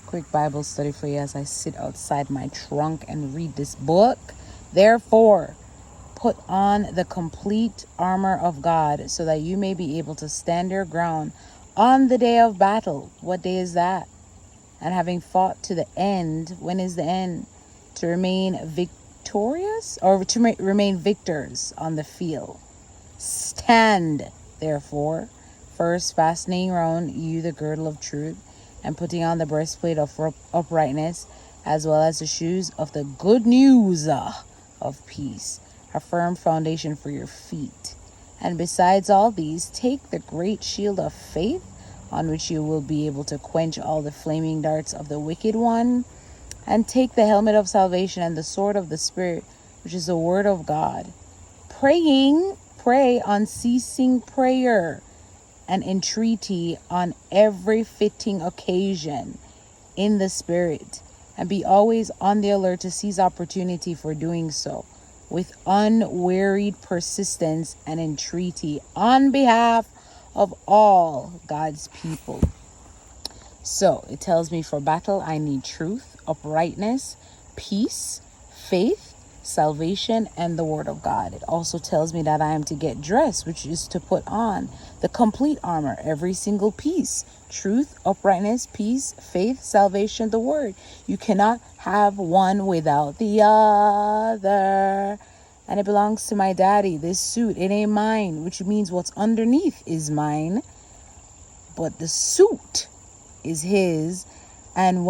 quick Bible study for you as I sit outside my trunk and read this book. Therefore, put on the complete armor of God so that you may be able to stand your ground on the day of battle. What day is that? And having fought to the end, when is the end? To remain victorious or to remain victors on the field. Stand, therefore, first fastening around you the girdle of truth, and putting on the breastplate of uprightness, as well as the shoes of the good news of peace, a firm foundation for your feet. And besides all these, take the great shield of faith, on which you will be able to quench all the flaming darts of the wicked one, and take the helmet of salvation and the sword of the Spirit, which is the word of God. Pray unceasing prayer and entreaty on every fitting occasion in the Spirit, and be always on the alert to seize opportunity for doing so with unwearied persistence and entreaty on behalf of all God's people. So it tells me for battle, I need truth, uprightness, peace, faith, salvation, and the word of God. It also tells me that I am to get dressed, which is to put on the complete armor, every single piece: truth, uprightness, peace, faith, salvation, the word. You cannot have one without the other. And it belongs to my daddy. This suit, it ain't mine, which means what's underneath is mine, but the suit is his. And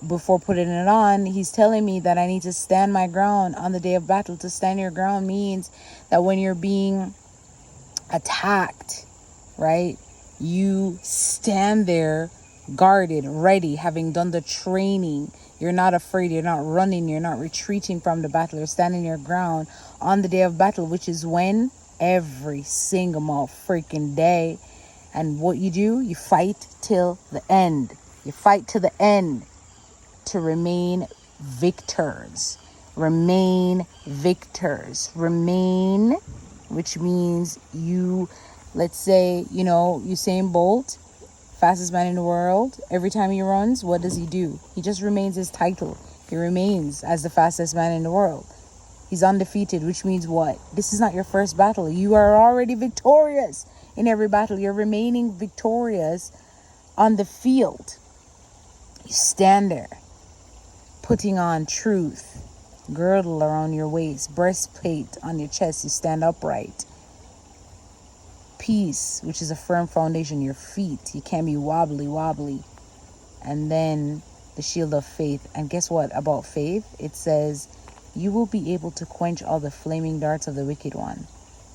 before putting it on, he's telling me that I need to stand my ground on the day of battle. To stand your ground means that when you're being attacked, right, you stand there guarded, ready, having done the training. You're not afraid, you're not running, you're not retreating from the battle. You're standing your ground on the day of battle, which is when? Every single freaking day. And what you do, you fight till the end. You fight to the end to remain victors. Remain victors. Remain, which means you, let's say, Usain Bolt, fastest man in the world. Every time he runs, what does he do? He just remains his title. He remains as the fastest man in the world. He's undefeated, which means what? This is not your first battle. You are already victorious in every battle. You're remaining victorious on the field. You stand there, putting on truth, girdle around your waist, breastplate on your chest. You stand upright. Peace, which is a firm foundation, your feet. You can't be wobbly. And then the shield of faith. And guess what about faith? It says you will be able to quench all the flaming darts of the wicked one,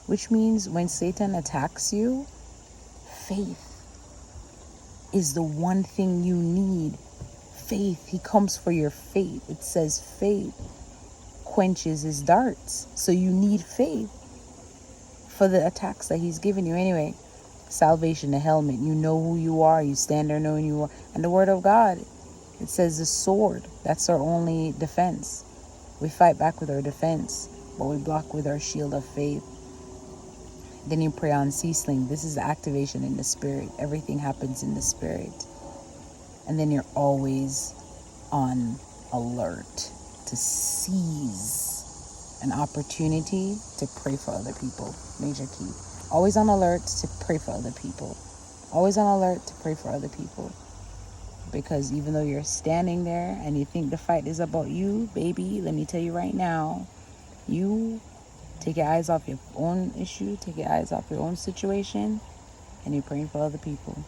which means when Satan attacks you, faith is the one thing you need. Faith. He comes for your faith. It says faith quenches his darts. So you need faith for the attacks that he's given you. Anyway, salvation, the helmet. You know who you are. You stand there knowing you are. And the word of God. It says the sword. That's our only defense. We fight back with our defense, but we block with our shield of faith. Then you pray unceasingly. This is the activation in the Spirit. Everything happens in the Spirit. And then you're always on alert to seize an opportunity to pray for other people. Major key. Always on alert to pray for other people. Always on alert to pray for other people. Because even though you're standing there and you think the fight is about you, baby, let me tell you right now, you take your eyes off your own issue, take your eyes off your own situation, and you're praying for other people.